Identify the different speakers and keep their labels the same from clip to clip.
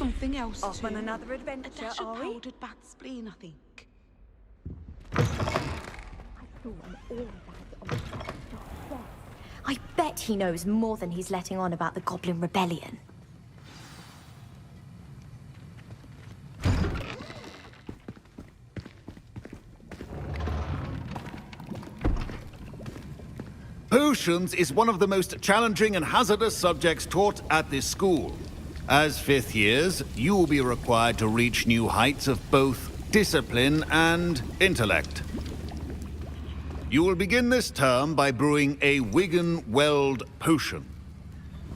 Speaker 1: something else
Speaker 2: Off
Speaker 1: too.
Speaker 2: on another
Speaker 1: A
Speaker 2: adventure,
Speaker 1: dash of
Speaker 2: are we?
Speaker 1: powdered bat spleen, I think.
Speaker 3: I bet he knows more than he's letting on about the Goblin Rebellion.
Speaker 4: Potions is one of the most challenging and hazardous subjects taught at this school. As fifth years, you will be required to reach new heights of both discipline and intellect. You will begin this term by brewing a Wigan-Weld potion.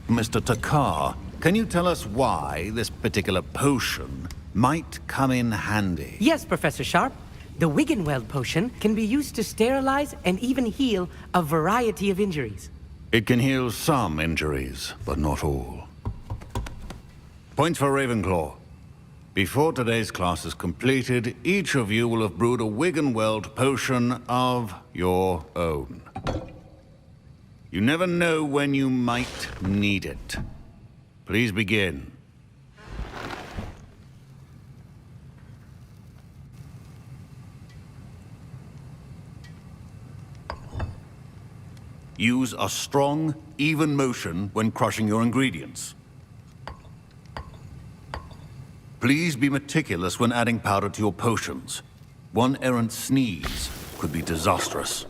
Speaker 4: Mr. Takar, can you tell us why this particular potion might come in handy?
Speaker 5: Yes, Professor Sharp. The Wiggenweld potion can be used to sterilize and even heal a variety of injuries.
Speaker 4: It can heal some injuries, but not all. Points for Ravenclaw. Before today's class is completed, each of you will have brewed a Wiggenweld potion of your own. You never know when you might need it. Please begin. Use a strong, even motion when crushing your ingredients. Please be meticulous when adding powder to your potions. One errant sneeze could be disastrous.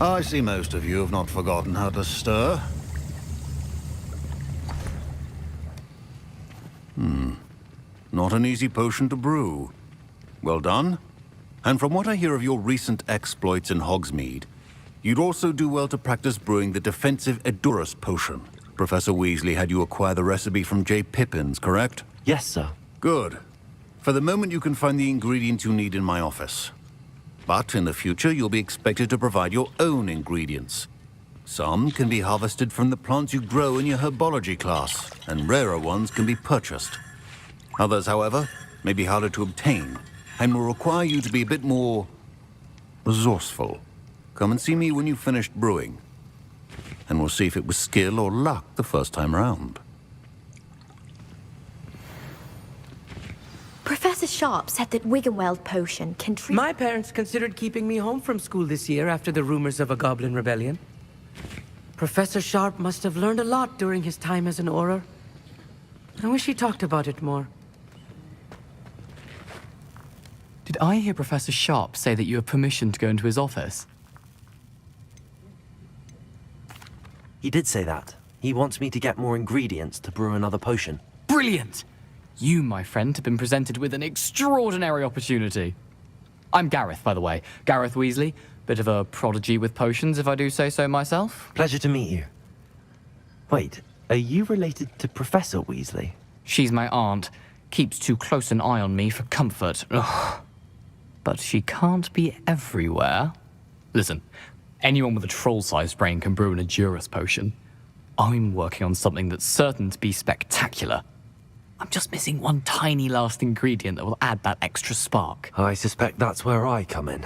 Speaker 4: I see most of you have not forgotten how to stir. Not an easy potion to brew. Well done. And from what I hear of your recent exploits in Hogsmeade, you'd also do well to practice brewing the defensive Edurus potion. Professor Weasley had you acquire the recipe from J. Pippins, correct?
Speaker 6: Yes, sir.
Speaker 4: Good. For the moment, you can find the ingredients you need in my office. But in the future, you'll be expected to provide your own ingredients. Some can be harvested from the plants you grow in your herbology class, and rarer ones can be purchased. Others, however, may be harder to obtain, and will require you to be a bit more resourceful. Come and see me when you've finished brewing, and we'll see if it was skill or luck the first time round.
Speaker 3: Professor Sharp said that Wiggenweld potion can treat...
Speaker 5: My parents considered keeping me home from school this year after the rumors of a Goblin Rebellion. Professor Sharp must have learned a lot during his time as an Auror. I wish he talked about it more.
Speaker 7: Did I hear Professor Sharp say that you have permission to go into his office?
Speaker 6: He did say that. He wants me to get more ingredients to brew another potion.
Speaker 7: Brilliant! You, my friend, have been presented with an extraordinary opportunity. I'm Gareth, by the way. Gareth Weasley. Bit of a prodigy with potions, if I do say so myself.
Speaker 6: Pleasure to meet you. Wait, are you related to Professor Weasley?
Speaker 7: She's my aunt. Keeps too close an eye on me for comfort. Ugh. But she can't be everywhere. Listen, anyone with a troll-sized brain can brew an Edurus potion. I'm working on something that's certain to be spectacular. I'm just missing one tiny last ingredient that will add that extra spark.
Speaker 6: I suspect that's where I come in.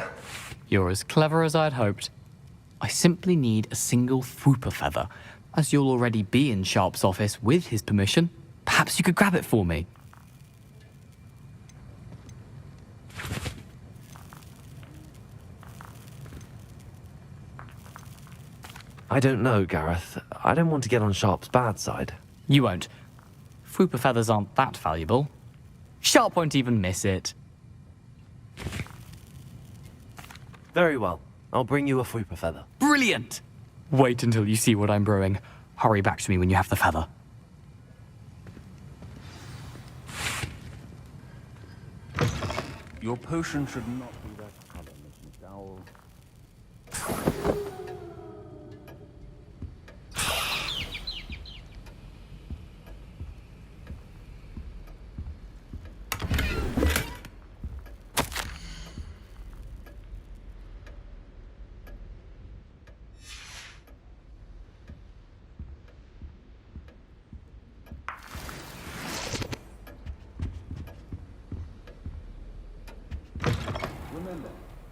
Speaker 7: You're as clever as I'd hoped. I simply need a single Fwooper feather. As you'll already be in Sharp's office with his permission, perhaps you could grab it for me.
Speaker 6: I don't know, Gareth. I don't want to get on Sharp's bad side.
Speaker 7: You won't. Fwooper feathers aren't that valuable. Sharp won't even miss it.
Speaker 6: Very well. I'll bring you a Fwooper feather.
Speaker 7: Brilliant! Wait until you see what I'm brewing. Hurry back to me when you have the feather.
Speaker 4: Your potion should not be that color, Miss McDowell.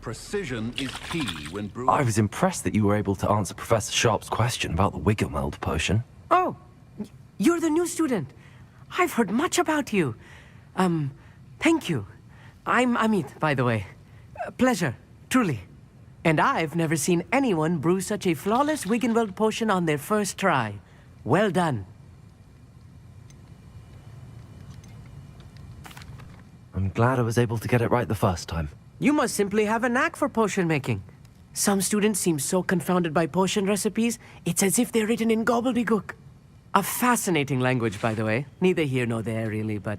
Speaker 4: Precision is key when brewing.
Speaker 6: I was impressed that you were able to answer Professor Sharp's question about the Wiggelmeld potion.
Speaker 5: Oh, you're the new student. I've heard much about you. Thank you. I'm Amit, by the way. Pleasure, truly. And I've never seen anyone brew such a flawless Wiggenweld potion on their first try. Well done.
Speaker 6: I'm glad I was able to get it right the first time.
Speaker 5: You must simply have a knack for potion making. Some students seem so confounded by potion recipes, it's as if they're written in gobbledygook. A fascinating language, by the way. Neither here nor there, really, but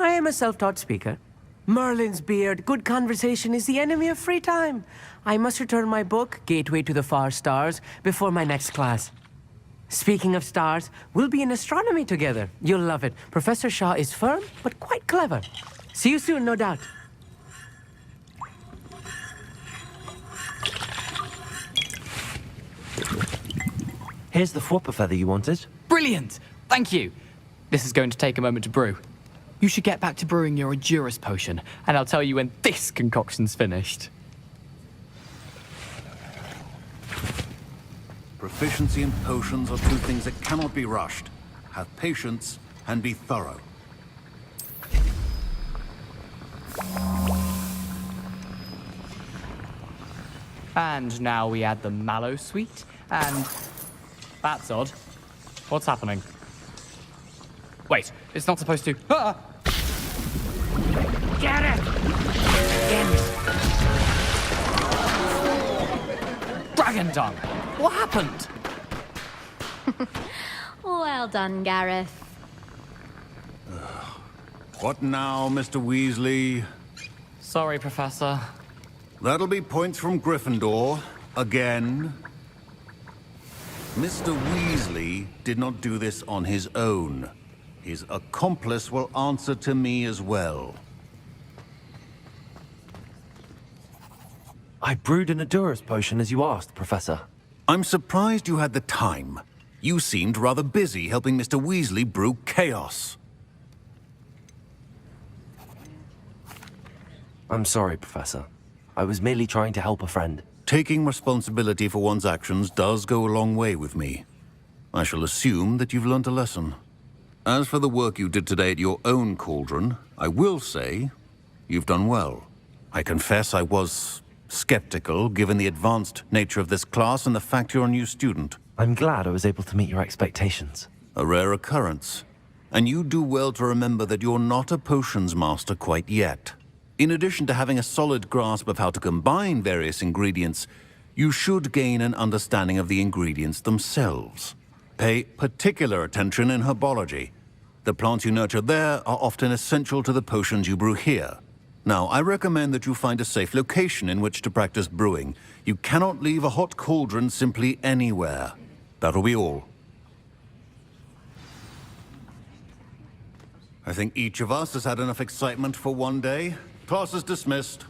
Speaker 5: I am a self-taught speaker. Merlin's beard, good conversation is the enemy of free time. I must return my book, Gateway to the Far Stars, before my next class. Speaking of stars, we'll be in astronomy together. You'll love it. Professor Shaw is firm, but quite clever. See you soon, no doubt.
Speaker 6: Here's the Fwopper feather you wanted.
Speaker 7: Brilliant! Thank you! This is going to take a moment to brew. You should get back to brewing your Adurus potion, and I'll tell you when this concoction's finished.
Speaker 4: Proficiency in potions are two things that cannot be rushed. Have patience and be thorough.
Speaker 7: And now we add the mallow sweet, and... That's odd. What's happening? Wait, it's not supposed to... Ah!
Speaker 5: Get it!
Speaker 7: Dragon dung! What happened?
Speaker 3: Well done, Gareth.
Speaker 4: What now, Mr. Weasley?
Speaker 7: Sorry, Professor.
Speaker 4: That'll be points from Gryffindor. Again. Mr. Weasley did not do this on his own. His accomplice will answer to me as well.
Speaker 6: I brewed an Adurus potion as you asked, Professor.
Speaker 4: I'm surprised you had the time. You seemed rather busy helping Mr. Weasley brew chaos.
Speaker 6: I'm sorry, Professor. I was merely trying to help a friend.
Speaker 4: Taking responsibility for one's actions does go a long way with me. I shall assume that you've learnt a lesson. As for the work you did today at your own cauldron, I will say you've done well. I confess I was skeptical, given the advanced nature of this class and the fact you're a new student.
Speaker 6: I'm glad I was able to meet your expectations.
Speaker 4: A rare occurrence. And you do well to remember that you're not a potions master quite yet. In addition to having a solid grasp of how to combine various ingredients, you should gain an understanding of the ingredients themselves. Pay particular attention in herbology. The plants you nurture there are often essential to the potions you brew here. Now, I recommend that you find a safe location in which to practice brewing. You cannot leave a hot cauldron simply anywhere. That'll be all. I think each of us has had enough excitement for one day. Class is dismissed.